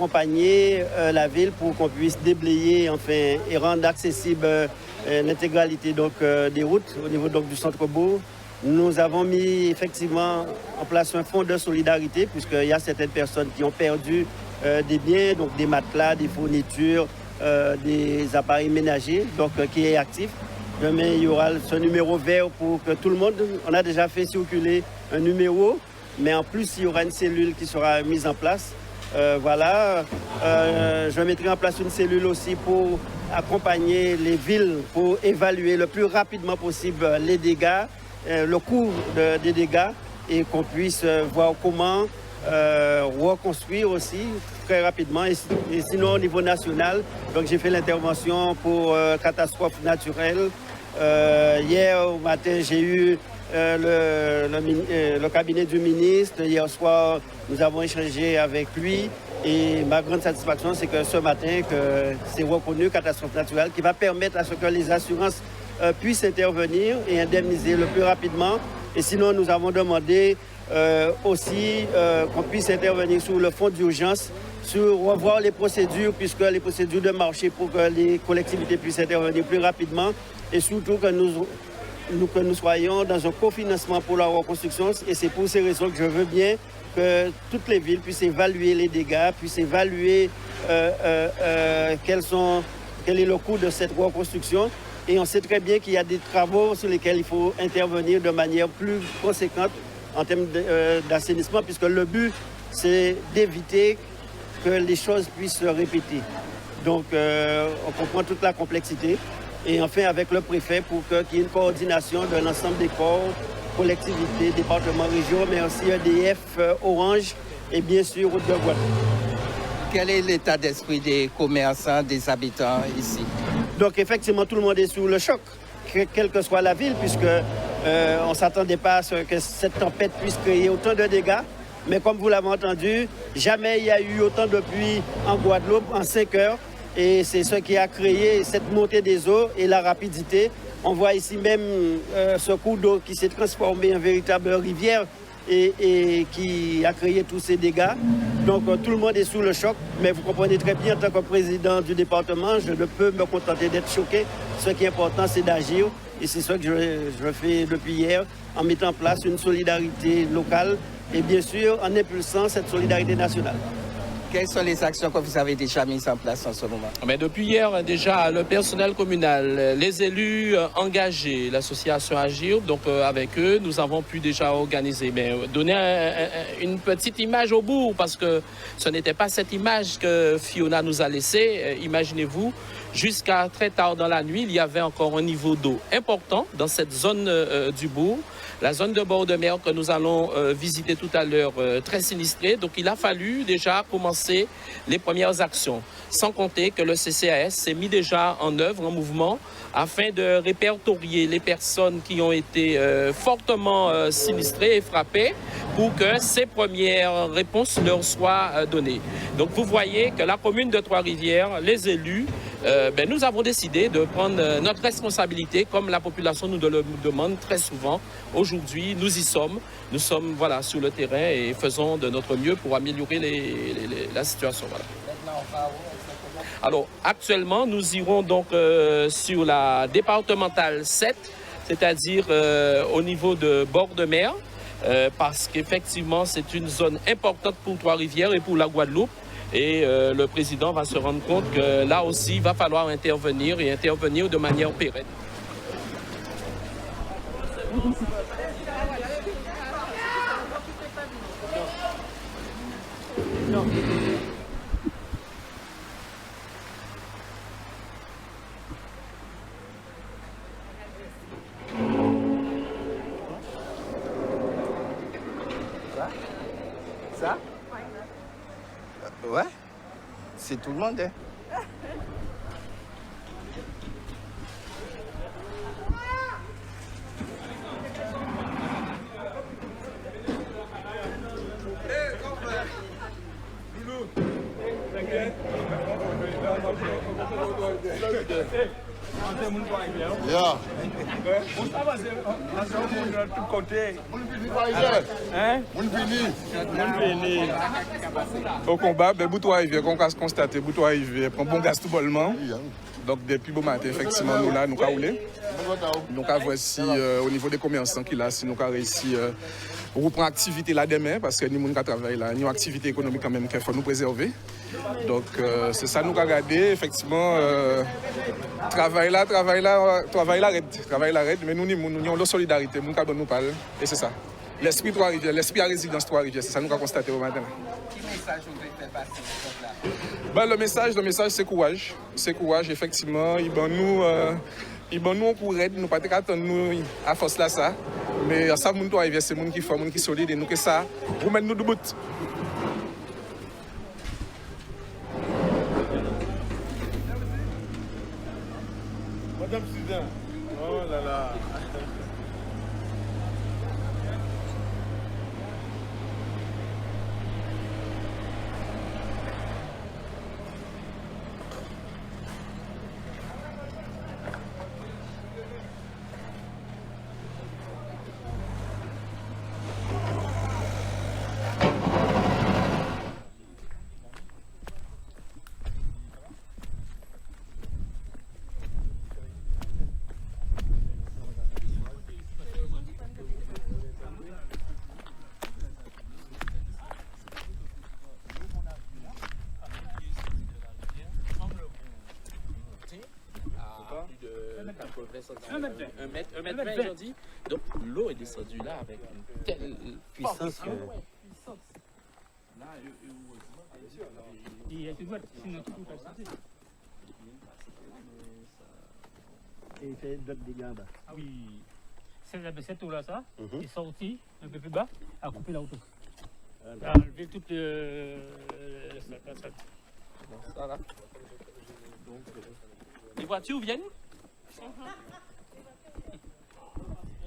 accompagner la ville pour qu'on puisse déblayer enfin, et rendre accessible l'intégralité des routes au niveau donc, du centre-bourg. Nous avons mis effectivement en place un fonds de solidarité puisqu'il y a certaines personnes qui ont perdu des biens, donc des matelas, des fournitures, des appareils ménagers, donc qui est actif. Demain, il y aura ce numéro vert pour que tout le monde, on a déjà fait circuler un numéro, mais en plus, il y aura une cellule qui sera mise en place. Voilà, je mettrai en place une cellule aussi pour accompagner les villes, pour évaluer le plus rapidement possible les dégâts, le coût des dégâts et qu'on puisse voir comment reconstruire aussi très rapidement et sinon au niveau national. Donc j'ai fait l'intervention pour catastrophes naturelles. Hier au matin j'ai eu le cabinet du ministre. Hier soir nous avons échangé avec lui et ma grande satisfaction c'est que ce matin que c'est reconnu catastrophe naturelle qui va permettre à ce que les assurances puissent intervenir et indemniser le plus rapidement. Et sinon nous avons demandé aussi qu'on puisse intervenir sur le fonds d'urgence, sur revoir les procédures, puisque les procédures de marché pour que les collectivités puissent intervenir plus rapidement et surtout que nous soyons dans un cofinancement pour la reconstruction. Et c'est pour ces raisons que je veux bien que toutes les villes puissent évaluer les dégâts, puissent évaluer quel est le coût de cette reconstruction. Et on sait très bien qu'il y a des travaux sur lesquels il faut intervenir de manière plus conséquente en termes d'assainissement, puisque le but, c'est d'éviter que les choses puissent se répéter. Donc, on comprend toute la complexité. Et enfin, avec le préfet, pour qu'il y ait une coordination de l'ensemble des corps, collectivités, départements, régions, mais aussi EDF, Orange et bien sûr Route de Guadeloupe. Quel est l'état d'esprit des commerçants, des habitants ici? Donc, effectivement, tout le monde est sous le choc, quelle que soit la ville, puisque on ne s'attendait pas à ce que cette tempête puisse créer autant de dégâts. Mais comme vous l'avez entendu, jamais il y a eu autant de pluie en Guadeloupe en 5 heures. Et c'est ce qui a créé cette montée des eaux et la rapidité. On voit ici même ce cours d'eau qui s'est transformé en véritable rivière et qui a créé tous ces dégâts. Donc tout le monde est sous le choc. Mais vous comprenez très bien, en tant que président du département, je ne peux me contenter d'être choqué. Ce qui est important, c'est d'agir. Et c'est ce que je fais depuis hier, en mettant en place une solidarité locale et bien sûr en impulsant cette solidarité nationale. Quelles sont les actions que vous avez déjà mises en place en ce moment? Mais depuis hier, déjà, le personnel communal, les élus engagés, l'association Agir, donc avec eux, nous avons pu déjà organiser, mais donner une petite image au bout, parce que ce n'était pas cette image que Fiona nous a laissée. Imaginez-vous, jusqu'à très tard dans la nuit, il y avait encore un niveau d'eau important dans cette zone du bourg. La zone de bord de mer que nous allons visiter tout à l'heure, très sinistrée. Donc il a fallu déjà commencer les premières actions. Sans compter que le CCAS s'est mis déjà en œuvre, en mouvement, afin de répertorier les personnes qui ont été fortement sinistrées et frappées pour que ces premières réponses leur soient données. Donc vous voyez que la commune de Trois-Rivières, les élus, nous avons décidé de prendre notre responsabilité, comme la population nous le demande très souvent. Aujourd'hui, nous y sommes. Nous sommes sur le terrain et faisons de notre mieux pour améliorer la situation. Voilà. Alors, actuellement, nous irons donc sur la départementale 7, c'est-à-dire au niveau de bord de mer, parce qu'effectivement, c'est une zone importante pour Trois-Rivières et pour la Guadeloupe. Et le président va se rendre compte que là aussi, il va falloir intervenir et intervenir de manière pérenne. Non. Ça? Ouais, c'est tout le monde. Hein. Yeah. Au combat, Boutou arrive, qu'on a constaté, Boutou arrive, prend bon gaz tout bonnement. Donc depuis bon matin, effectivement, nous là, nous avons roulé. Nous avons voici au niveau des commerçants qui là, si nous avons réussi à reprendre l'activité là demain, parce que nous avons travaillé là, nous avons une activité économique quand même qu'il faut nous préserver. Donc c'est ça nous avons regardé, effectivement, travail là, mais nous avons de solidarité, nous avons nous parler, et c'est ça. L'esprit Trois-Rivières, l'esprit à résidence Trois-Rivières, c'est ça nous avons constaté au matin. Quel message vous voulez faire passer là? Le message, c'est courage. C'est courage, effectivement. Il nous courage, nous pas attendre nous à force là ça. Mais ça, nous arriver, c'est monde qui fort, monde qui solide et nous que ça, vous mettez nous debout. Madame Suzanne. Oh là là. Un mètre 20 aujourd'hui. Donc l'eau est descendue là avec une telle puissance que... Et il fait d'autres dégâts en bas. Ah oui, cette eau-là, ça, est sortie un peu plus bas, a coupé la auto. A enlevé toute Ça là. Donc, les voitures viennent.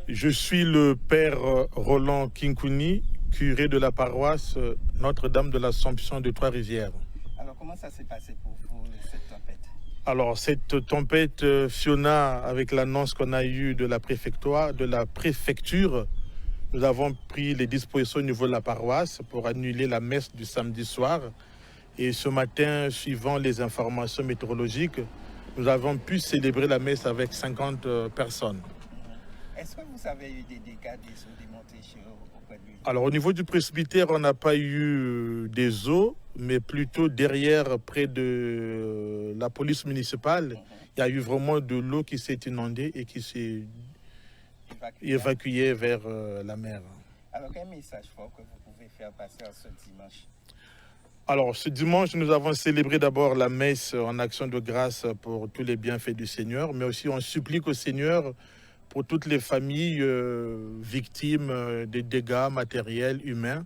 Je suis le père Roland Kinkuni, curé de la paroisse Notre-Dame de l'Assomption de Trois-Rivières. Alors, comment ça s'est passé pour vous, cette tempête? Alors, cette tempête Fiona, avec l'annonce qu'on a eue de la préfecture, nous avons pris les dispositions au niveau de la paroisse pour annuler la messe du samedi soir. Et ce matin, suivant les informations météorologiques, nous avons pu célébrer la messe avec 50 personnes. Est-ce que vous avez eu des dégâts des eaux démontées auprès de lui? Alors au niveau du presbytère, on n'a pas eu des eaux, mais plutôt derrière, près de la police municipale, il y a eu vraiment de l'eau qui s'est inondée et qui s'est évacuée vers la mer. Alors quel message fort que vous pouvez faire passer ce dimanche? Alors ce dimanche, nous avons célébré d'abord la messe en action de grâce pour tous les bienfaits du Seigneur, mais aussi on supplique au Seigneur pour toutes les familles victimes des dégâts matériels, humains,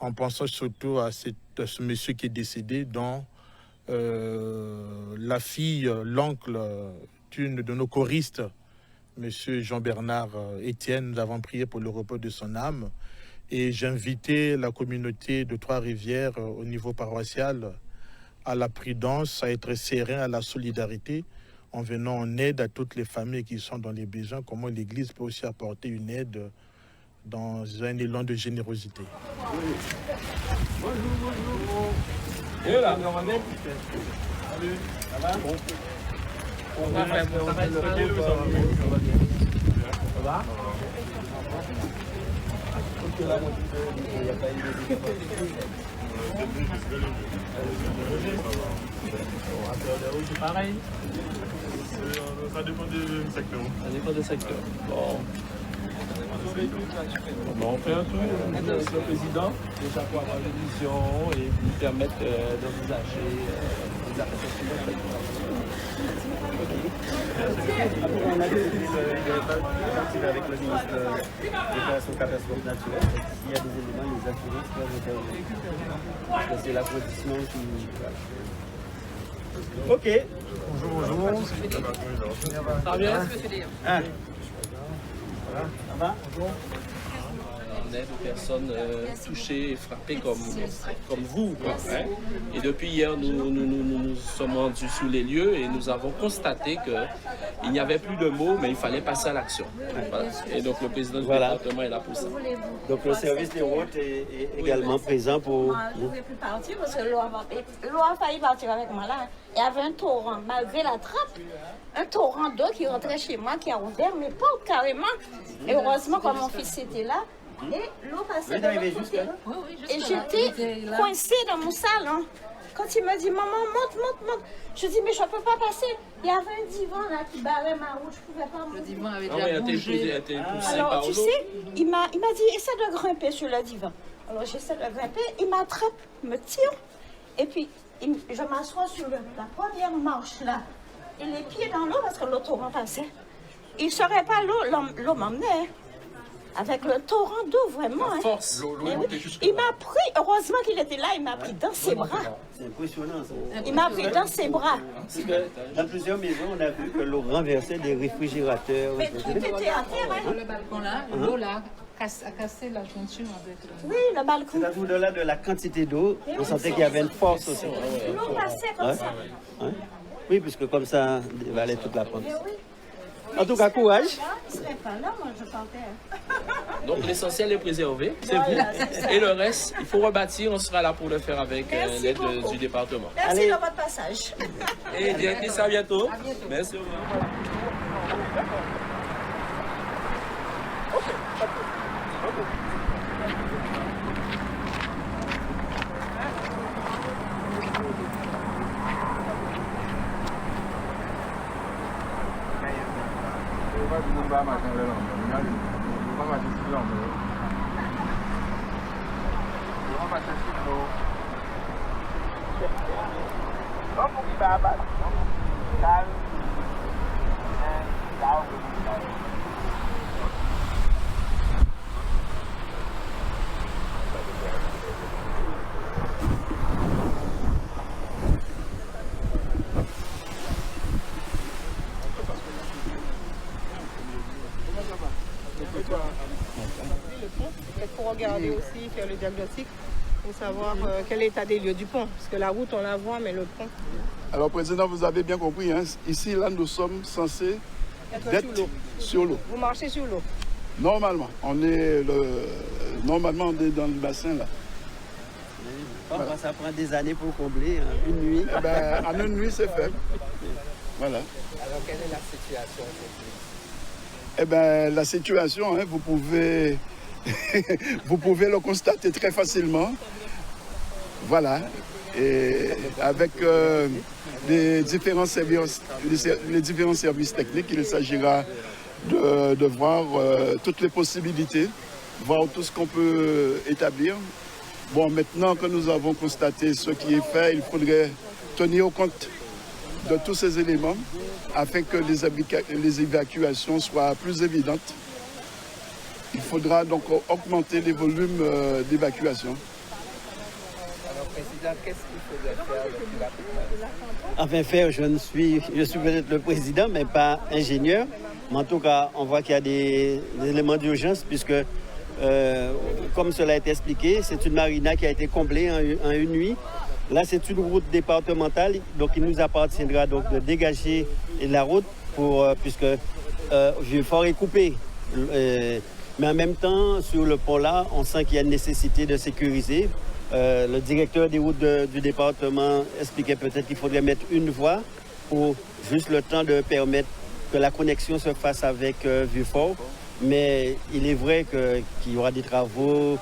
en pensant surtout à ce monsieur qui est décédé, dont la fille, l'oncle d'une de nos choristes, monsieur Jean-Bernard Étienne. Nous avons prié pour le repos de son âme. Et j'invitais la communauté de Trois-Rivières au niveau paroissial à la prudence, à être serein, à la solidarité, en venant en aide à toutes les familles qui sont dans les besoins, comment l'Église peut aussi apporter une aide dans un élan de générosité. Bonjour. Et là, Salut, ça va? Ça va? C'est pareil. Ça dépend du secteur. Ça dépend des secteurs. Bon. On fait un tour, monsieur le président, déjà pour avoir une vision et vous permettre d'envisager les appréciations de On a décidé de partir avec le ministre des catastrophes naturelles. S'il y a des éléments, les assurances peuvent intervenir. Parce que c'est la condition qui... Ok. Bonjour. Ça va bien? Ah. Ça va? Bonjour. en aide aux personnes touchées et frappées comme vous. Quoi, hein. Et depuis hier, nous sommes rendus sur les lieux et nous avons constaté qu'il n'y avait plus de mots, mais il fallait passer à l'action. Voilà. Et donc le président du département est là pour ça. Donc le service des routes est également présent pour... Moi, je ne pouvais plus partir parce que l'eau a failli partir avec moi là. Il y avait un torrent, malgré la trappe, un torrent d'eau qui rentrait chez moi, qui a ouvert mes portes carrément. Et heureusement, quand mon fils était là, et l'eau passait de l'autre côté. Et j'étais coincée dans mon salon. Quand il me dit, maman, monte. Je dis, mais je ne peux pas passer. Il y avait un divan là qui barrait ma route, je ne pouvais pas monter. Le divan avait Ah oui, bougé. Alors, tu sais, il m'a dit, essaie de grimper sur le divan. Alors, j'essaie de grimper, il m'attrape, me tire, et puis je m'assois sur la première marche là. Et les pieds dans l'eau parce que le torrent passait. Il ne serait pas l'eau m'emmenait. Avec le torrent d'eau, vraiment. La force. Il m'a pris, heureusement qu'il était là, il m'a pris dans ses bras. C'est impressionnant ça. Il m'a pris dans ses bras. Parce que dans plusieurs maisons, on a vu que l'eau renversait des réfrigérateurs. Mais tout était à terre. Hein. Le balcon là, l'eau là a cassé la jointure avec le... Oui, le balcon. C'est au-delà de la quantité d'eau, on sentait qu'il y avait une force aussi. L'eau passait comme ça. Ouais. Oui, puisque comme ça, il valait toute la pente. En tout cas, courage. Il ne serait pas là, moi je partais. Donc l'essentiel est préservé, c'est vous. Et le reste, il faut rebâtir, on sera là pour le faire avec l'aide du département. Merci de votre passage. Et directrice, à bientôt. Merci. Il faut regarder aussi, faire le diagnostic pour savoir quel est l'état des lieux du pont. Parce que la route, on la voit, mais le pont... Alors, Président, vous avez bien compris, hein, ici, là, nous sommes censés être sur l'eau. Vous marchez sur l'eau? Normalement, normalement, on est dans le bassin, là. Voilà. Ça prend des années pour combler, hein, une nuit. Eh ben, en une nuit, c'est fait. Voilà. Alors, quelle est la situation? Eh bien, la situation, hein, vous pouvez le constater très facilement. Voilà. Et avec les différents services techniques, il s'agira de voir toutes les possibilités, voir tout ce qu'on peut établir. Bon, maintenant que nous avons constaté ce qui est fait, il faudrait tenir compte de tous ces éléments afin que les évacuations soient plus évidentes. Il faudra donc augmenter les volumes d'évacuation. Alors, Président, qu'est-ce qu'il faudrait faire le plus rapidement? Enfin, faire, je suis peut-être le président, mais pas ingénieur. Mais en tout cas, on voit qu'il y a des éléments d'urgence, puisque, comme cela a été expliqué, c'est une marina qui a été comblée en une nuit. Là, c'est une route départementale, donc il nous appartiendra donc de dégager la route puisque Vieux-Fort est coupé. Mais en même temps, sur le pont là, on sent qu'il y a une nécessité de sécuriser. Le directeur des routes du département expliquait peut-être qu'il faudrait mettre une voie pour juste le temps de permettre que la connexion se fasse avec Vieux-Fort. Mais il est vrai qu'il y aura des travaux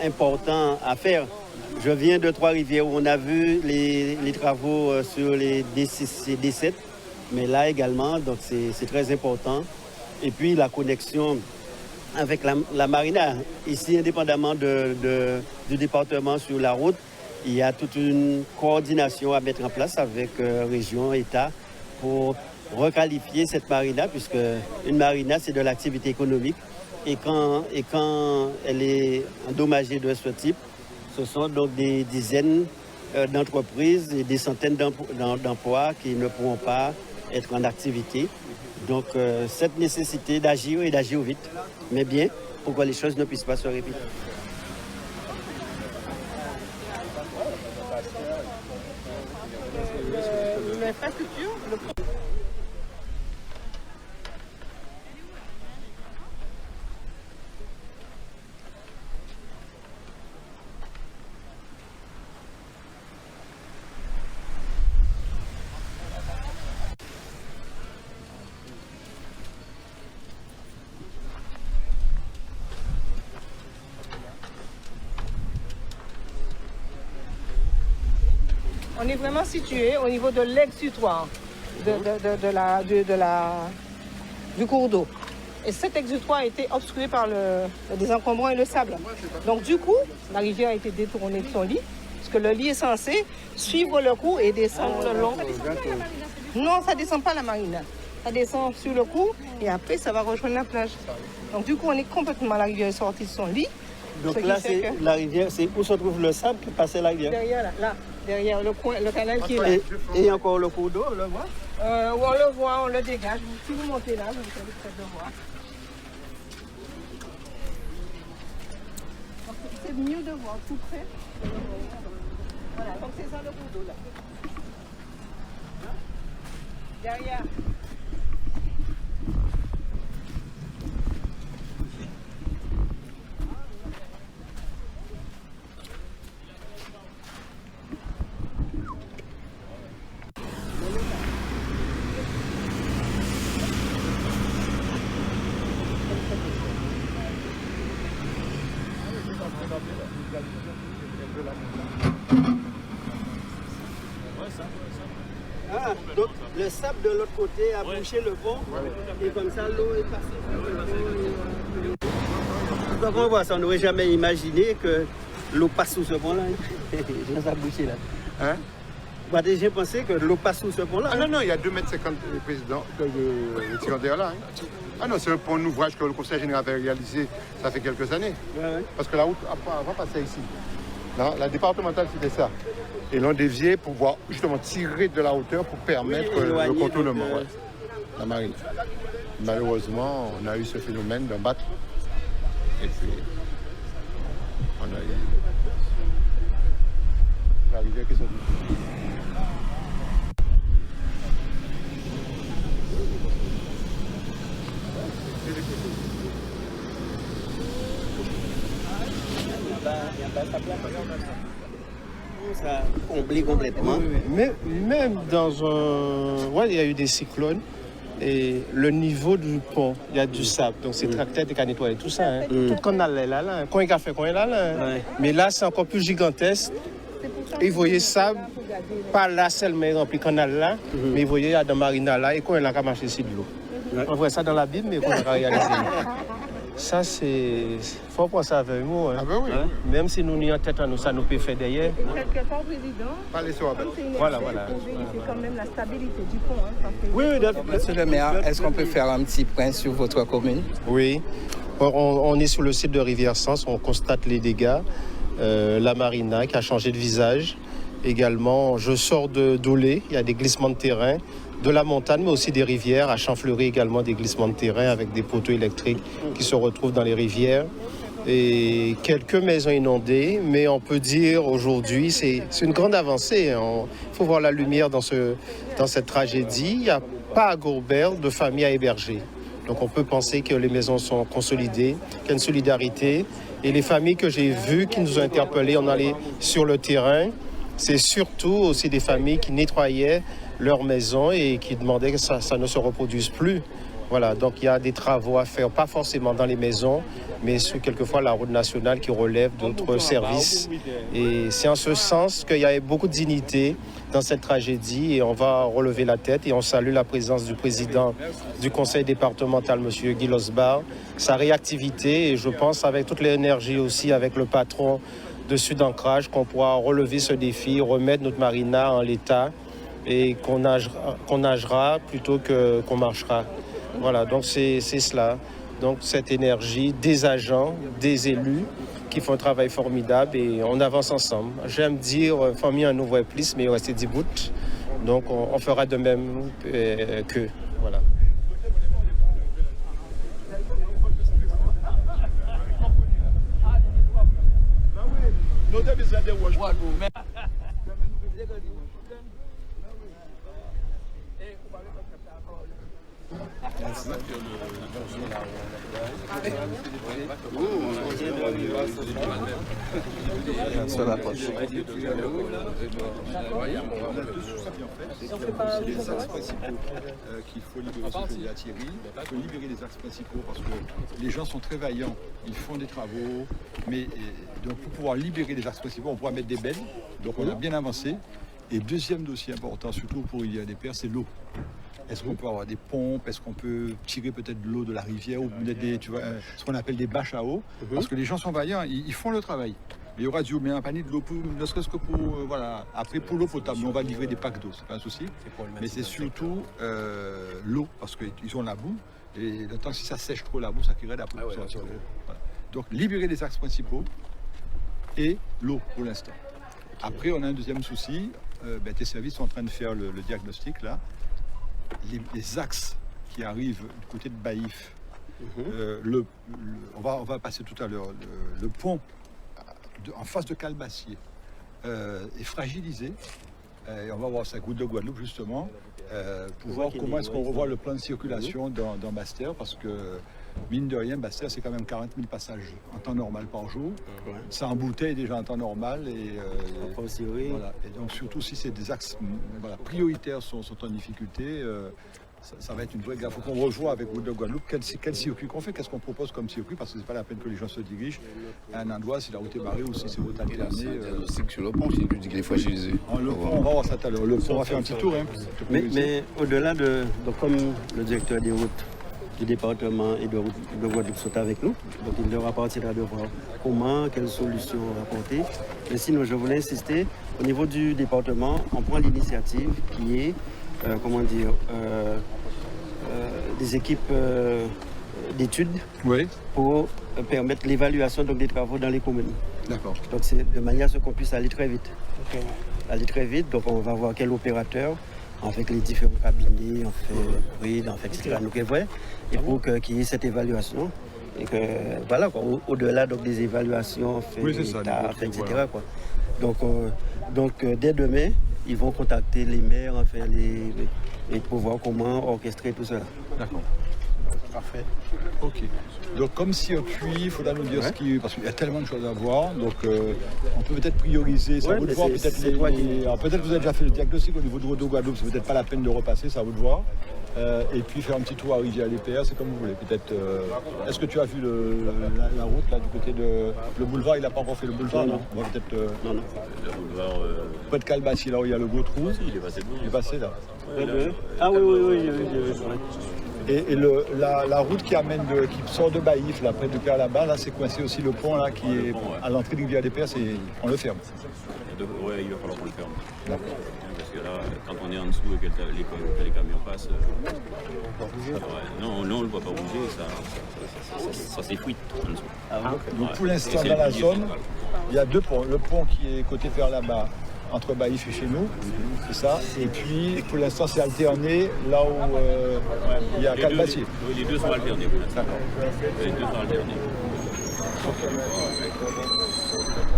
importants à faire. Je viens de Trois-Rivières où on a vu les travaux sur les D6 et D7, mais là également, donc c'est très important. Et puis la connexion avec la marina. Ici, indépendamment du département sur la route, il y a toute une coordination à mettre en place avec région, État, pour requalifier cette marina, puisque une marina, c'est de l'activité économique. Et quand elle est endommagée de ce type, ce sont donc des dizaines d'entreprises et des centaines d'emplois qui ne pourront pas être en activité. Donc cette nécessité d'agir et d'agir vite, mais bien, pour que les choses ne puissent pas se répéter. L'infrastructure, on est vraiment situé au niveau de l'exutoire du cours d'eau. Et cet exutoire a été obstrué par le désencombrant et le sable. Donc du coup, la rivière a été détournée de son lit, parce que le lit est censé suivre le cours et descendre le long. Non, ça ne descend pas la marina. Ça descend sur le cours et après ça va rejoindre la plage. Donc du coup, on est complètement, la rivière est sortie de son lit. Donc là, c'est la rivière, c'est où se trouve le sable qui passait la rivière. Derrière, là, derrière le coin, le canal qui est là. Et encore le cours d'eau, on le voit. On le voit, on le dégage. Si vous montez là, vous allez peut-être le voir. C'est mieux de voir tout près. Voilà, donc c'est ça le cours d'eau là. Derrière. Ah, donc le sable de l'autre côté a bouché le pont et comme ça l'eau est passée sur le pont. Donc on voit ça, on n'aurait jamais imaginé que l'eau passe sous ce pont-là. Ça a bouché là. Hein? Vous avez déjà pensé que l'eau passe sous ce pont-là? Ah non, non, il y a 2,50 m de tirant là. Hein. Ah non, c'est un pont ouvrage que le Conseil général avait réalisé, ça fait quelques années. Ouais. Parce que la route avant passait ici. Non, la départementale, c'était ça. Et l'ont dévié pour pouvoir justement tirer de la hauteur pour permettre le contournement. Ouais. La marine. Malheureusement, on a eu ce phénomène d'un bac. Et puis, on a eu la rivière qui s'est vue. Ça a comblé complètement. Mais même dans un... Ouais, il y a eu des cyclones et le niveau du pont, il y a du sable. Donc c'est tracteur qui a nettoyé tout ça. Hein. Tout qu'on allait là, quand il a fait, quand il est là. Ouais. Mais là, c'est encore plus gigantesque. Et vous voyez ça, pas là seulement rempli le canal là, mais vous voyez dans Marina là, et quand il a marché sur de l'eau. Ouais. On voit ça dans la Bible, mais qu'on a réalisé. Ça, c'est... faut prendre ça avec nous. Hein. Ah ben oui. Hein? Même si nous n'y en tête, ça nous peut faire derrière. Quelque part, président, pas les soirs. Voilà. C'est quand même la stabilité du pont. Hein, oui, Monsieur le maire, est-ce qu'on peut faire un petit point sur votre commune? Oui. On est sur le site de Rivière-Sens, on constate les dégâts. La marina qui a changé de visage. Également, je sors de Dolé, il y a des glissements de terrain. De la montagne, mais aussi des rivières. À Champfleury également, des glissements de terrain avec des poteaux électriques qui se retrouvent dans les rivières. Et quelques maisons inondées, mais on peut dire aujourd'hui, c'est une grande avancée. Il faut voir la lumière dans cette tragédie. Il n'y a pas à Gourbert de famille à héberger. Donc on peut penser que les maisons sont consolidées, qu'il y a une solidarité. Et les familles que j'ai vues, qui nous ont interpellés, on allait sur le terrain. C'est surtout aussi des familles qui nettoyaient leur maison et qui demandaient que ça ne se reproduise plus. Voilà, donc il y a des travaux à faire, pas forcément dans les maisons, mais sur quelquefois la route nationale qui relève d'autres services. Et c'est en ce sens qu'il y a beaucoup de dignité dans cette tragédie et on va relever la tête et on salue la présence du président du conseil départemental, M. Guy Losbar, sa réactivité et je pense avec toute l'énergie aussi avec le patron de Sud Ancrage qu'on pourra relever ce défi, remettre notre marina en l'état et qu'on nagera plutôt qu'on marchera. Voilà, donc c'est cela. Donc cette énergie des agents, des élus qui font un travail formidable et on avance ensemble. J'aime dire, famille un nouveau plus, mais il reste 10 bouts. Donc on fera de même qu'eux. Voilà. Sur la poche. Qu'il faut libérer, ce que dit Thierry, il faut libérer les axes principaux parce que les gens sont très vaillants, ils font des travaux, mais donc pour pouvoir libérer les axes principaux, on pourra mettre des belles, donc on a bien avancé. Et deuxième dossier important, surtout pour IDADPR, c'est l'eau. Est-ce qu'on peut avoir des pompes? Est-ce qu'on peut tirer peut-être de l'eau de la rivière ou des, tu vois, ce qu'on appelle des bâches à eau? Parce que les gens sont vaillants, ils font le travail. Il y aura du mais un panier de l'eau, ne serait-ce que pour, voilà. Après, pour l'eau potable, on va livrer des packs d'eau, c'est pas un souci. Mais c'est surtout l'eau, parce qu'ils ont la boue. Et le temps que si ça sèche trop la boue, ça créerait la boue. Voilà. Donc, libérer les axes principaux et l'eau pour l'instant. Après, on a un deuxième souci. Tes services sont en train de faire le diagnostic là. Les axes qui arrivent du côté de Baïf, on va passer tout à l'heure, le pont en face de Calbassier est fragilisé. Et on va voir ça, Goutte de Guadeloupe justement, pour voir comment est-ce qu'on revoit le plan de circulation dans Basse-Terre, parce que mine de rien, Basse-Terre c'est quand même 40 000 passages en temps normal par jour. Ça embouteille déjà en temps normal. Et, voilà. Et donc surtout si c'est des axes prioritaires sont en difficulté, ça va être une vraie gaffe. Il faut qu'on revoie avec Goutte de Guadeloupe quel circuit qu'on fait, qu'est-ce qu'on propose comme circuit, parce que c'est pas la peine que les gens se dirigent à un endroit si la route est barrée ou si c'est route alternée. Sur le pont, si tu dis qu'il est fragilisé. Le pont, on va voir ça tout à l'heure. Le pont, on va faire un petit tour. Hein, mais au-delà donc comme le directeur des routes du département et de Guadeloupe sont avec nous, donc il leur appartiendra de voir comment, quelles solutions apporter. Mais sinon, je voulais insister, au niveau du département, on prend l'initiative qui est des équipes d'études pour permettre l'évaluation des travaux dans les communes. D'accord. Donc c'est de manière à ce qu'on puisse aller très vite. Donc on va voir quel opérateur, avec les différents cabinets, etc. Donc, et pour qu'il y ait cette évaluation. Et que voilà, au-delà des évaluations, etc. Quoi. Donc dès demain, ils vont contacter les maires, et pour voir comment orchestrer tout cela. D'accord. Parfait. Ok. Donc comme circuit, il faudra nous dire ce qui... Parce qu'il y a tellement de choses à voir. Donc on peut peut-être prioriser. Ça vous de voir peut-être peut-être vous avez déjà fait le diagnostic au niveau de Guadeloupe. C'est peut-être pas la peine de repasser, ça vous de voir. Et puis faire un petit tour à Rivière-les-Pères, c'est comme vous voulez. Peut-être. Est-ce que tu as vu la route là du côté de le boulevard? Il n'a pas encore fait le boulevard, non? On va peut-être. Non. Le boulevard. Près de Calbassier, là où il y a le gros trou. Il est passé. Il est passé là. Ah oui. Et la route qui sort de Baïf, là, près de Père là-bas, là, c'est coincé aussi le pont là qui est à l'entrée de Rivière-les-Pères, on le ferme. Oui, il va falloir qu'on le ferme. D'accord. Parce que là, quand on est en dessous et que les camions passent, non, on ne le voit pas bouger, ça s'effrite en dessous. Donc pour l'instant, dans la zone, il y a deux ponts. Le pont qui est côté vers là-bas, entre Baïf et chez nous, c'est ça. Et puis, pour l'instant, c'est alterné là où il y a Calbassier. Les deux sont alternés. D'accord. Les deux sont alternés.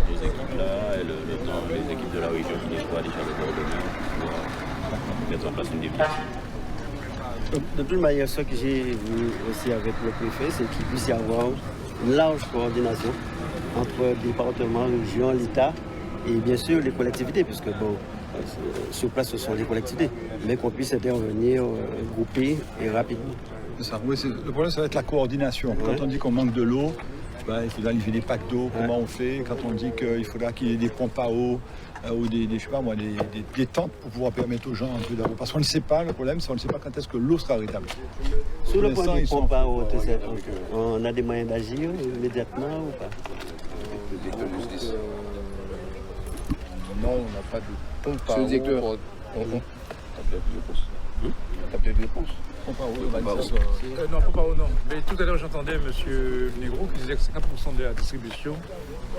Les équipes là, et les équipes de la région qui nettoient déjà le bord de mer pour mettre en place une déviation. De toute manière, ce que j'ai vu aussi avec le préfet, c'est qu'il puisse y avoir une large coordination entre département, région, l'État et bien sûr les collectivités, puisque sur place ce sont les collectivités, mais qu'on puisse intervenir groupés et rapidement. C'est ça. Oui, le problème, ça va être la coordination. Quand on dit qu'on manque de l'eau, il faudra livrer des packs d'eau, comment on fait? Quand on dit qu'il faudra qu'il y ait des pompes à eau ou des tentes pour pouvoir permettre aux gens un peu d'avoir. Parce qu'on ne sait pas, le problème, c'est qu'on ne sait pas quand est-ce que l'eau sera rétablie. Sur le point des pompes à eau, on a des moyens d'agir immédiatement ou pas? Non, on n'a pas de pompe à eau. Monsieur le directeur, t'as peut-être une réponse. Non, pas eau, non. Mais tout à l'heure, j'entendais M. Negro qui disait que 50% de la distribution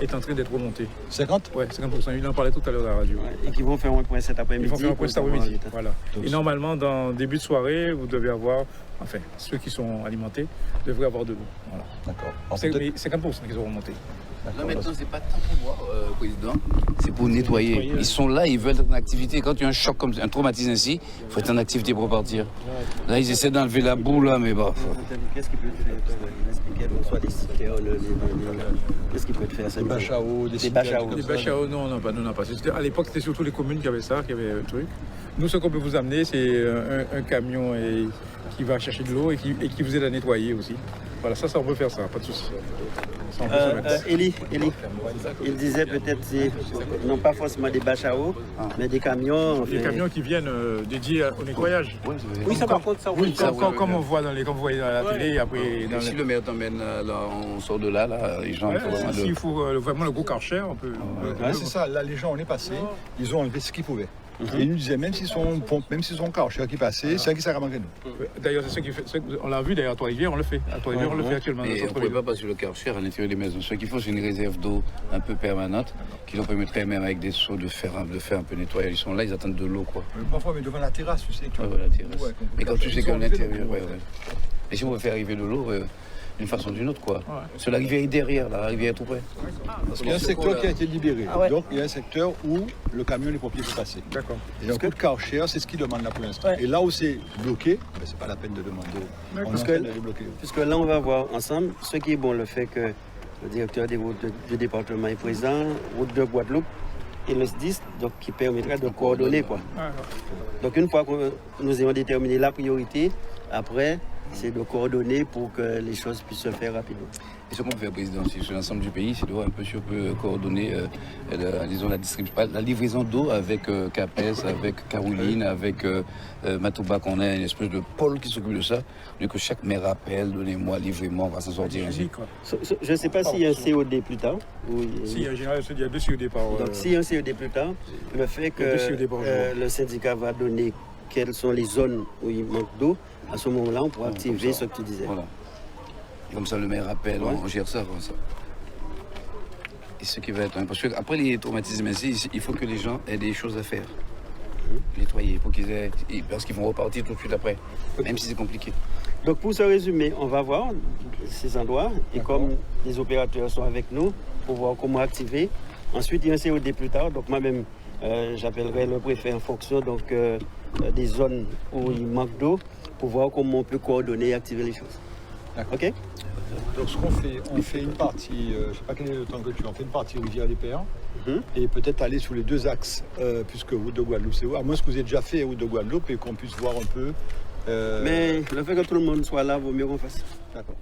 est en train d'être remontée. 50? Oui, 50%. Il en parlait tout à l'heure à la radio. Et qui vont faire un point cet après-midi. Ils vont faire un point cet après-midi. Voilà. Et normalement, dans début de soirée, vous devez avoir enfin, ceux qui sont alimentés, devraient avoir de l'eau. Voilà. D'accord. Mais 50% qu'ils auront remonté. Là maintenant, c'est pas tant pour moi, Président, c'est pour nettoyer. Ils sont là, ils veulent être en activité. Quand il y a un choc comme un traumatisme ainsi, il faut être en activité pour repartir. Là, ils essaient d'enlever la boue, là, mais bah. Qu'est-ce qu'il peut faire? Soit des citernes, qu'est-ce qu'il peut faire? Des bâches à eau, Des bâches à eau, non, on n'a pas. À l'époque, c'était surtout les communes qui avaient ça, qui avaient un truc. Nous, ce qu'on peut vous amener, c'est un camion qui va chercher de l'eau et qui vous aide à nettoyer aussi. Voilà, ça, on peut faire ça, pas de souci. Élie, il disait peut-être, non pas forcément des bâches à eau, mais des camions. Des camions qui viennent dédiés au nettoyage. Oui, ça par contre, ça oui. Comme on voit dans les, comme vous voyez dans la télé, après. Si le maire t'emmène, on sort de là, les gens. S'il faut vraiment le gros Karcher, on peut. C'est ça, là, les gens, on est passé, ils ont enlevé ce qu'ils pouvaient. Et ils nous disaient, même s'ils sont Karcher qui passaient, c'est un qui s'est ramené nous. D'ailleurs, c'est ce qui fait. On l'a vu d'ailleurs à Trois-Rivières, on le fait. À Trois-Rivières, on le fait actuellement. Et on ne pouvait pas passer le Karcher à l'intérieur des maisons. Ce qu'il faut, c'est une réserve d'eau un peu permanente qui leur permettrait même avec des seaux de faire un peu nettoyer. Ils sont là, ils attendent de l'eau, quoi. Parfois, mais devant la terrasse, tu sais. La terrasse. Mais quand tu sais qu'à l'intérieur, Et si on veut faire arriver de l'eau, d'une façon ou d'une autre, quoi. Parce que la rivière est derrière, la rivière est tout près. Parce qu'il y a un secteur qui a été libéré. Donc, il y a un secteur où le camion et les pompiers peuvent passer. D'accord. Et donc, le Karcher, c'est ce qu'ils demandent là pour l'instant. Et là où c'est bloqué, ce n'est pas la peine de demander. Puisque là, on va voir ensemble ce qui est bon, le fait que le directeur des routes du département est présent, route de Guadeloupe, et le SDIS, donc, qui permettra de coordonner, quoi. Donc, une fois que nous ayons déterminé la priorité, après, c'est de coordonner pour que les choses puissent se faire rapidement. Et ce qu'on fait, Président, c'est sur l'ensemble du pays, c'est de voir un peu si on peut coordonner disons, la livraison d'eau avec CAPES, avec Caroline, avec Matouba, qu'on a une espèce de pôle qui s'occupe de ça. Donc que chaque maire appelle, donnez-moi, livrez-moi, on va s'en sortir ainsi. Je ne sais pas s'il y a un COD plus tard. Si, en général, il y a 2 COD par Donc s'il y a un COD plus tard, le fait que le syndicat va donner quelles sont les zones où il manque d'eau, à ce moment-là, on pourra activer ce que tu disais. Voilà. Et comme ça, le maire appelle, on gère ça comme ça. Et ce qui va être... Parce qu'après les traumatismes ainsi, il faut que les gens aient des choses à faire. Nettoyer, pour qu'ils aient... Parce qu'ils vont repartir tout de suite après, même si c'est compliqué. Donc pour ce résumé, on va voir ces endroits, et comme les opérateurs sont avec nous, pour voir comment activer. Ensuite, il y a un COD plus tard, donc moi-même, j'appellerai le préfet en fonction des zones où il manque d'eau, pour voir comment on peut coordonner et activer les choses. Ok. Donc ce qu'on fait, on fait une partie, je ne sais pas quel est le temps que tu as, on fait une partie rivière des Pères, et peut-être aller sur les 2 axes, puisque route de Guadeloupe c'est où, à moins que vous ayez déjà fait route de Guadeloupe et qu'on puisse voir un peu. Mais le fait que tout le monde soit là, vaut mieux qu'on fasse. D'accord.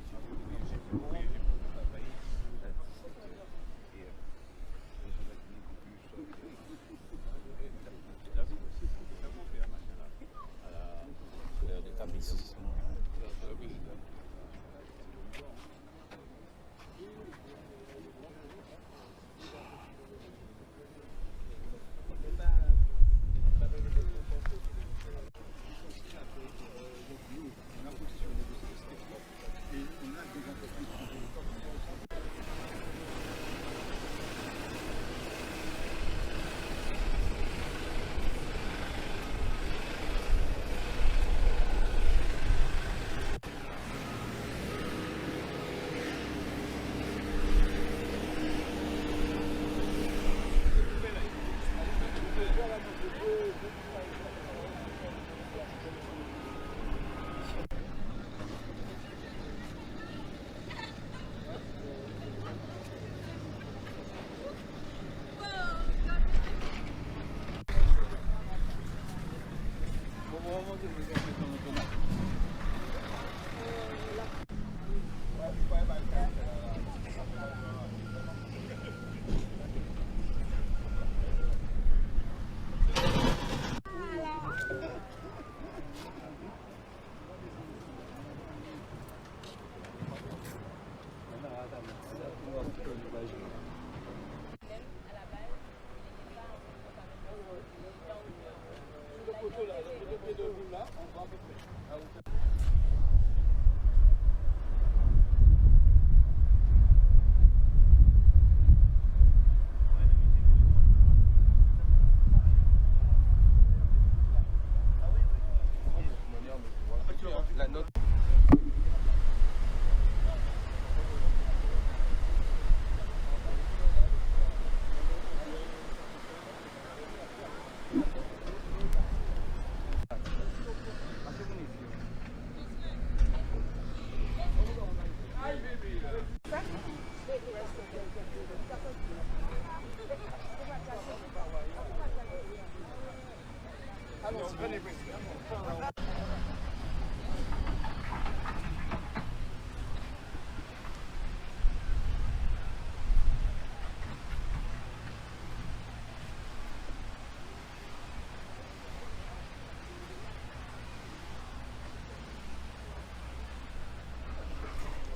On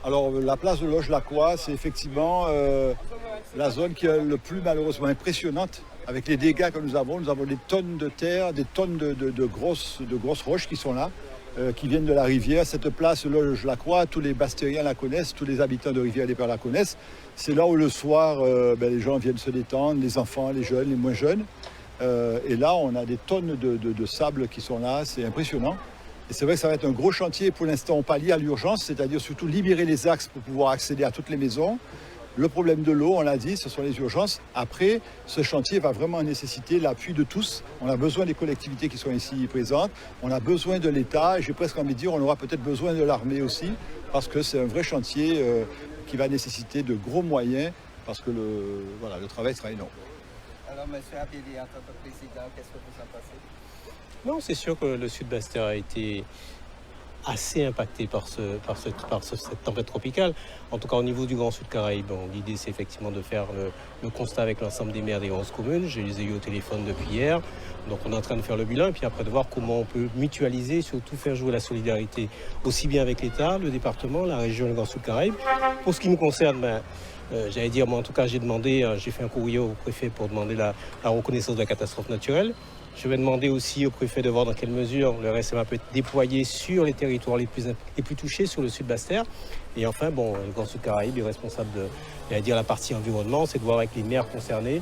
Alors la place de Loge-Lacroix, c'est effectivement la zone qui est le plus malheureusement impressionnante. Avec les dégâts que nous avons des tonnes de terre, des tonnes de grosses roches qui sont là, qui viennent de la rivière. Cette place Loge-Lacroix, tous les Bastériens la connaissent, tous les habitants de Rivière-des-Pères la connaissent. C'est là où le soir, les gens viennent se détendre, les enfants, les jeunes, les moins jeunes. Et là, on a des tonnes de sable qui sont là, c'est impressionnant. Et c'est vrai que ça va être un gros chantier. Pour l'instant, on pallie à l'urgence, c'est-à-dire surtout libérer les axes pour pouvoir accéder à toutes les maisons. Le problème de l'eau, on l'a dit, ce sont les urgences. Après, ce chantier va vraiment nécessiter l'appui de tous. On a besoin des collectivités qui sont ici présentes. On a besoin de l'État. Et j'ai presque envie de dire, on aura peut-être besoin de l'armée aussi, parce que c'est un vrai chantier qui va nécessiter de gros moyens, parce que le travail sera énorme. Alors, M. Abéli, en tant que président, qu'est-ce que vous en pensez? Non, c'est sûr que le sud Bastère a été assez impacté par cette tempête tropicale. En tout cas, au niveau du Grand Sud Caraïbe, l'idée, c'est effectivement de faire le constat avec l'ensemble des maires des 11 communes. Je les ai eu au téléphone depuis hier. Donc, on est en train de faire le bilan et puis après de voir comment on peut mutualiser, surtout faire jouer la solidarité aussi bien avec l'État, le département, la région et le Grand Sud Caraïbe. Pour ce qui nous concerne, j'allais dire, moi en tout cas, j'ai fait un courrier au préfet pour demander la reconnaissance de la catastrophe naturelle. Je vais demander aussi au préfet de voir dans quelle mesure le RSMA peut être déployé sur les territoires les plus touchés, sur le sud Bastère. Et enfin, le Grand Sud Caraïbe est responsable de la partie environnement, c'est de voir avec les maires concernés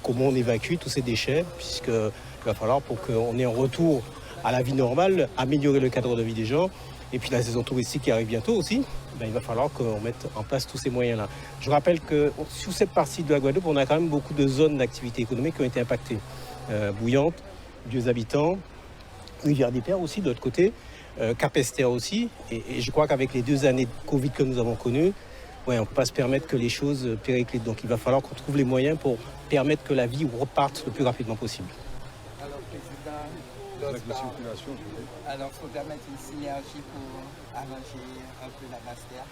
comment on évacue tous ces déchets, puisqu'il va falloir, pour qu'on ait un retour à la vie normale, améliorer le cadre de vie des gens. Et puis la saison touristique qui arrive bientôt aussi, il va falloir qu'on mette en place tous ces moyens-là. Je rappelle que sur cette partie de la Guadeloupe, on a quand même beaucoup de zones d'activité économique qui ont été impactées. Bouillante, Vieux Habitants, Rivière-des-Pères aussi de l'autre côté, Cap-Esther aussi. Et je crois qu'avec les 2 années de Covid que nous avons connues, on ne peut pas se permettre que les choses périclitent. Donc il va falloir qu'on trouve les moyens pour permettre que la vie reparte le plus rapidement possible. Alors, Président, alors il faudra mettre une synergie pour arranger un peu la Bastère.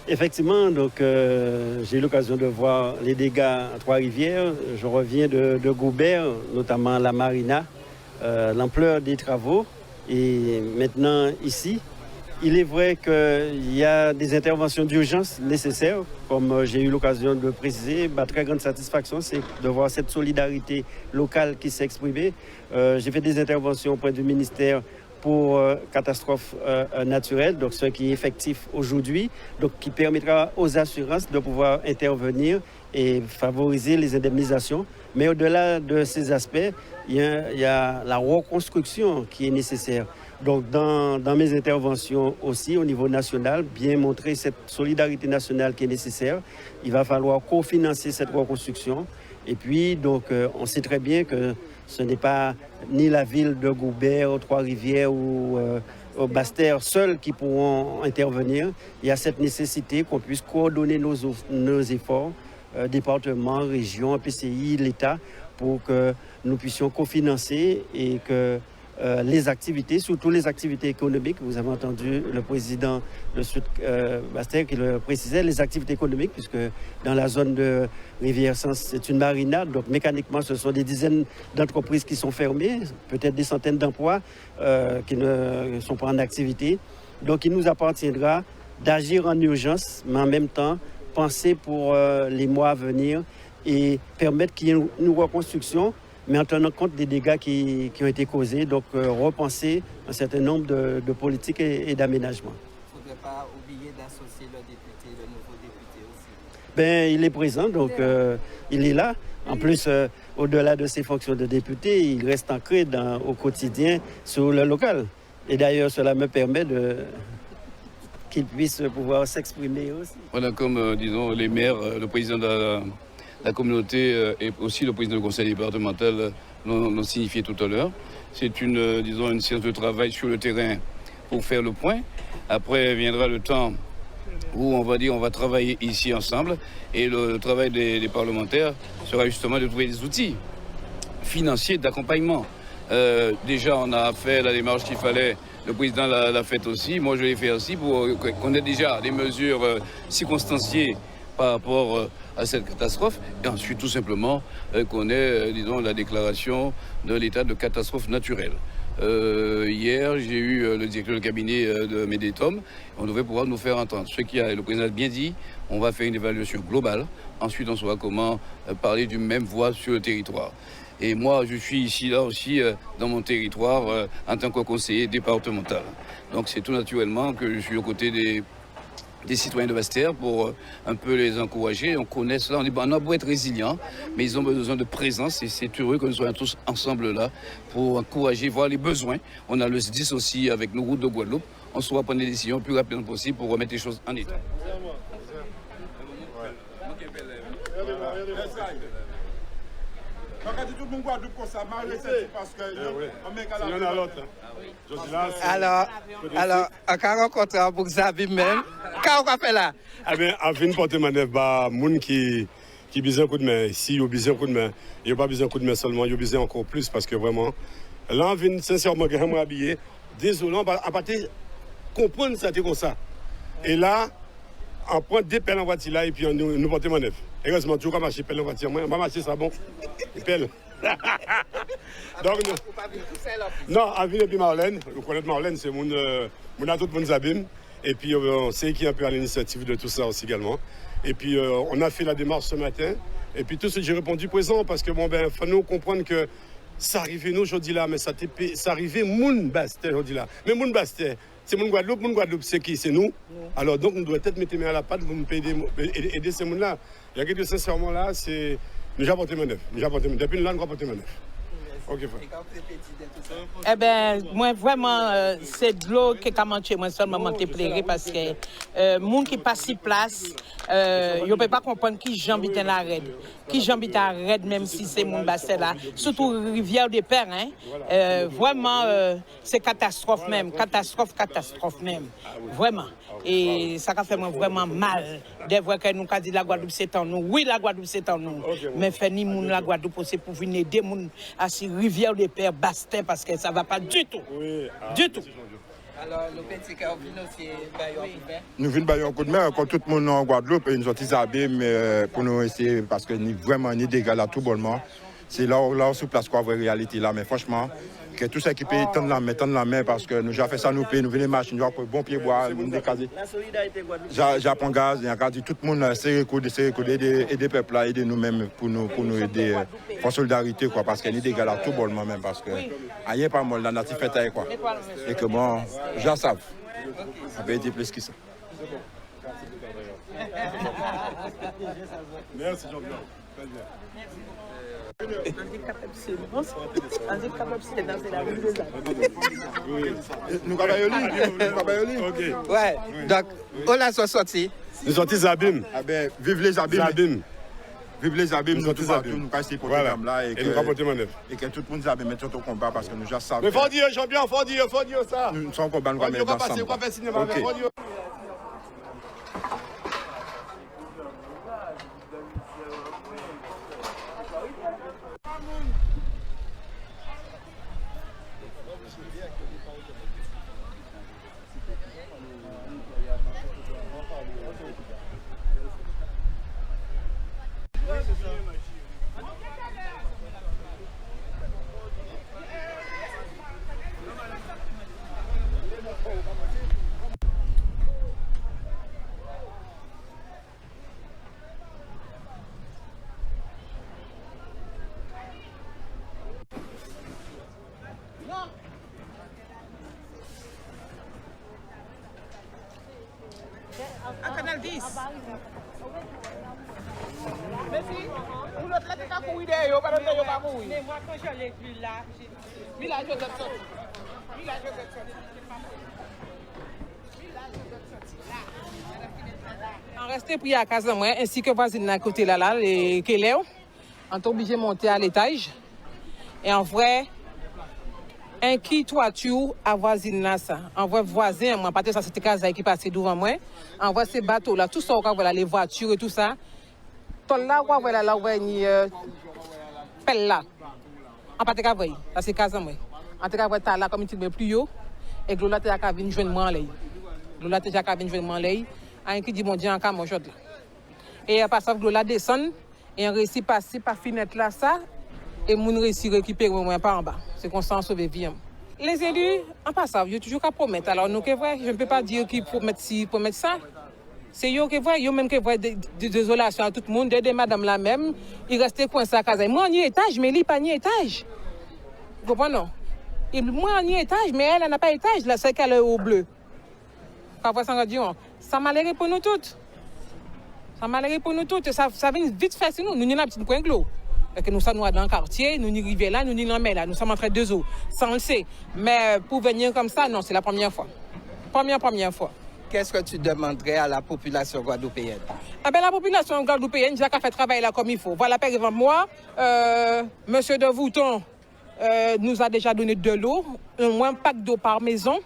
Effectivement, donc j'ai eu l'occasion de voir les dégâts à Trois-Rivières. Je reviens de Goubert, notamment la marina, l'ampleur des travaux. Et maintenant ici, il est vrai qu'il y a des interventions d'urgence nécessaires, comme j'ai eu l'occasion de préciser. Ma très grande satisfaction, c'est de voir cette solidarité locale qui s'est exprimée. J'ai fait des interventions auprès du ministère pour catastrophes naturelles, donc ce qui est effectif aujourd'hui, donc qui permettra aux assurances de pouvoir intervenir et favoriser les indemnisations. Mais au-delà de ces aspects, il y a la reconstruction qui est nécessaire. Donc dans mes interventions aussi au niveau national, bien montrer cette solidarité nationale qui est nécessaire. Il va falloir cofinancer cette reconstruction. Et puis donc on sait très bien que ce n'est pas ni la ville de Goubert, Trois-Rivières ou Bastère seuls qui pourront intervenir. Il y a cette nécessité qu'on puisse coordonner nos efforts, département, région, PCI, l'État, pour que nous puissions cofinancer et que les activités, surtout les activités économiques, vous avez entendu le président de Sud Bastère qui le précisait, les activités économiques, puisque dans la zone de Rivière-Sens, c'est une marinade, donc mécaniquement ce sont des dizaines d'entreprises qui sont fermées, peut-être des centaines d'emplois qui ne sont pas en activité. Donc il nous appartiendra d'agir en urgence, mais en même temps penser pour les mois à venir et permettre qu'il y ait une reconstruction, mais en tenant compte des dégâts qui ont été causés, donc repenser un certain nombre de politiques et d'aménagements. Il ne faudrait pas oublier d'associer le nouveau député aussi. Il est présent, donc il est là. En plus, au-delà de ses fonctions de député, il reste ancré au quotidien sur le local. Et d'ailleurs, cela me permet qu'il puisse pouvoir s'exprimer aussi. Voilà, comme disons les maires, le président de la communauté et aussi le président du conseil départemental l'ont signifié tout à l'heure. C'est une séance de travail sur le terrain pour faire le point. Après viendra le temps où on va travailler ici ensemble et le travail des parlementaires sera justement de trouver des outils financiers d'accompagnement. Déjà, on a fait la démarche qu'il fallait. Le président l'a faite aussi. Moi, je l'ai fait aussi pour qu'on ait déjà des mesures circonstanciées par rapport à cette catastrophe. Et ensuite, tout simplement, qu'on ait, disons, la déclaration de l'état de catastrophe naturelle. Hier, j'ai eu le directeur de cabinet de Médétom. On devait pouvoir nous faire entendre. Ce qui a, le président a bien dit, on va faire une évaluation globale. Ensuite, on saura comment parler d'une même voie sur le territoire. Et moi, je suis ici, là aussi, dans mon territoire, en tant que conseiller départemental. Donc, c'est tout naturellement que je suis aux côtés des citoyens de Basse-Terre pour un peu les encourager. On connaît cela, on a beau être résilients, mais ils ont besoin de présence et c'est heureux que nous soyons tous ensemble là pour encourager, voir les besoins. On a le SDIS aussi avec nos routes de Guadeloupe. On saura prendre des décisions le plus rapidement possible pour remettre les choses en état. Alors, quand on rencontre un Boukzabi même, quand on fait là? Eh bien, on vient porter manœuvre, les gens qui ont besoin de coup de main. Si ils ont besoin de coup de main, ils n'ont pas besoin de coup de main seulement, ils ont besoin encore plus parce que vraiment, là, on vient sincèrement habillé. Désolé, on va comprendre ça, c'est comme ça. Et là, on prend des pelles en voiture là et puis on nous porte manœuvre. Heureusement, tu vas marcher pelle en voiture. Moi, on va marcher ça bon. Et pelle. Donc, non, Avine et puis Marlène. Vous connaissez Marlène, c'est mon a tout mon abîme. Et puis, c'est qui est un peu à l'initiative de tout ça aussi également. Et puis, on a fait la démarche ce matin. Et puis, tout ce que j'ai répondu présent parce que, bon, ben, il faut nous comprendre que ça arrivait nous aujourd'hui là, mais ça arrivait Moun Basse-Terre aujourd'hui là. Mais Moun Basse-Terre, c'est Moun Guadeloupe, c'est qui? C'est nous. Alors, donc, nous devons peut-être mettre les mains à la pâte pour nous aider ces gens là. Il y a quelque chose sincèrement là, c'est. Nous avons porté manœuvre. Depuis nous, là, nous avons porté manœuvre. Ok, eh bien, moi, vraiment, c'est de l'eau qui a manqué, moi, seulement m'ont parce que les gens qui passent sur place, ils ne peuvent pas comprendre qui j'habite à la raide. Qui j'habite à la raide, même si c'est mon bassin là. Surtout Rivière des Pères, hein. Vraiment, c'est catastrophe même. Catastrophe même. Vraiment. Et ça a fait vraiment mal de voir que nous avons dit la Guadeloupe c'est en nous. Oui, la Guadeloupe c'est en nous. Mais faire ni moun la Guadeloupe c'est pour venir aider moun à ces rivières des Pères Basse-Terre parce que ça ne va pas du tout. Oui, du tout. Alors, le petit Carvino, c'est Bayon Coudmer. Nous venons Bayon Coudmer, comme tout le monde en Guadeloupe, et nous sommes isabés, mais pour nous essayer, parce que nous vraiment ni dégâts là tout bonnement. C'est là sur place quoi vraie réalité là, mais franchement. Que tout ça qui peut tendre la main parce que nous avons fait ça, nous venons marcher, nous avons bon pied bois, nous décaser. La solidarité Guadeloupe. J'apprends gaz, il y a tout le monde s'est aider les peuples là, aider nous-mêmes pour nous aider en solidarité quoi, parce qu'il y a des gars là tout bonnement même parce que rien pas mal, la nature fait quoi. Et que bon, j'en savent. Ça peut aider plus que ça. Merci Jean-Pierre. Nous ouais, donc, on a sorti. Nous sommes tous abîmes. Vive les abîmes. Vive les abîmes, nous sommes tous abîmes. Nous passons pour là et nous rapportons manœuvre. Et que tout le monde abîme maintenant au combat parce que nous déjà savons. Mais faut dire, Jean-Pierre, faut dire ça. Nous sommes en combat, nous allons mettre ensemble. À Canal 10. Mais si, vous l'autre là, tu as courir derrière, pas courir. Mais moi, quand je l'ai vu là, j'ai là, je vais sortir. On restait pris à casa moi, ainsi que voisine à côté là, les Kéléo. On est obligé de monter à l'étage. Et en vrai, un qui toiture à voisine là ça. En vrai voisin, moi pas ça c'était casa qui passait devant moi. En vrai ces bateaux là, tout ça on voit les voitures et tout ça. Tout là on voit là ouais ni pelle là. En pas de cas, ça c'est cas moi. En tout cas, t'as là comme il plus haut et que là t'as qu'à venir joindre moi en l'air. Là t'as qu'à venir joindre moi en l'air. Un qui dit mon Dieu encore mon aujourd'hui. Et après ça, là descend et on réussit passer par fenêtre là ça et mon réussit récupérer moi par en bas. C'est qu'on s'en sauve vie. Les élus, en passant, ils ont toujours qu'à promettre. Alors nous que vrai, je ne peux pas dire qu'ils promettent ci, promettent ça. C'est eux qui voient, eux même qui voient des désolations à tout le monde, des madame là même, ils restent coincés à casa. Moi, on y est étage, mais lui, pas ni étage. Vous comprenez, non? Moi, on y est étage, mais elle n'a pas étage, là, c'est qu'elle est au bleu. Parfois, ça malheureux pour nous toutes. Ça malheureux pour nous toutes. Ça vient vite faire sur nous. Nous, nous avons un petit coin de l'eau. Que nous sommes dans le quartier, nous n'y arrivons là, nous n'y sommes là. Nous sommes entre deux eaux. Ça, on le sait. Mais pour venir comme ça, non, c'est la première fois. Première fois. Qu'est-ce que tu demanderais à la population guadeloupéenne? La population guadeloupéenne, j'ai qu'à faire travailler là comme il faut. Voilà, par exemple, moi, monsieur de Vouton nous a déjà donné de l'eau, un pack d'eau par maison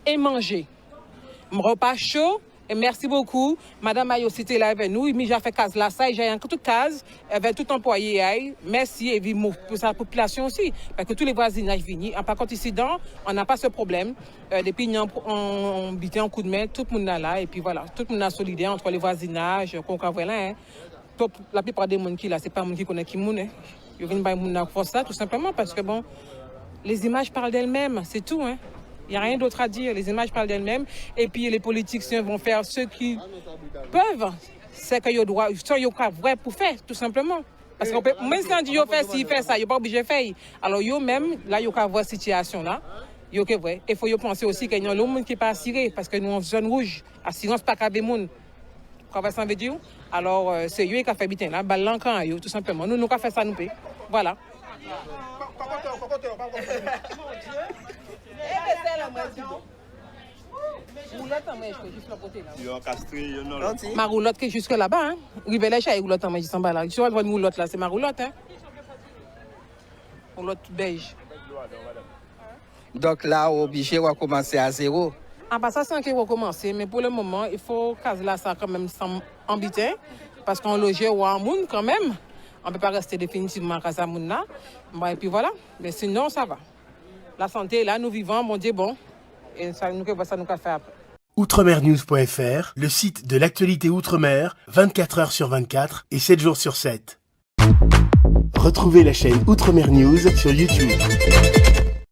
et manger. Un repas chaud. Et merci beaucoup. Madame Ayo, c'était là avec nous. Il a fait case là, ça, j'ai un toute case, avec tout employé. Merci et vive pour sa population aussi. Parce que tous les voisinages viennent. Par contre, ici, on n'a pas ce problème. Depuis, on bitait un coup de main, tout le monde est là. Et puis voilà, tout le monde est solidaire entre les voisinages. La plupart des gens qui là, c'est pas les gens qui connaissent qui monde. Ils viennent pas pour ça, tout simplement, parce que bon, les images parlent d'elles-mêmes, c'est tout. Il n'y a rien d'autre à dire. Les images parlent d'elles-mêmes. Et puis les politiciens vont faire ce qu'ils peuvent. C'est qu'ils doivent, vrai pour faire, tout simplement. Parce que même si on dit qu'ils font ci, ils font ça, ils ne sont pas obligés de faire. Alors, eux-mêmes, là, ils ont voir cette situation-là. Il faut penser aussi qu'il y a un monde qui n'est pas assuré. Parce que nous, en zone rouge, assurance pas qu'à des gens. Ça veut dire. Alors, c'est eux qui ont fait bien là. L'encan, tout simplement. Nous, nous avons fait ça, nous paye. Voilà. Ma roulotte qui est jusque là-bas. Rivelèche a une roulotte en juste en bas là. Tu vois une roulotte là, c'est ma roulotte. Roulotte beige. Donc là, obligé de recommencer à zéro. Ça, c'est qui recommencer. Mais pour le moment, il faut caser là ça quand même sans embêter. Parce qu'on loge ou en monde quand même. On ne peut pas rester définitivement à casa moun là. Et puis voilà. Mais sinon, ça va. La santé, là, nous vivons, mon Dieu, bon. Et ça nous fait après. Outremernews.fr, le site de l'actualité Outre-mer, 24 heures sur 24 et 7 jours sur 7. Retrouvez la chaîne Outremer News sur YouTube.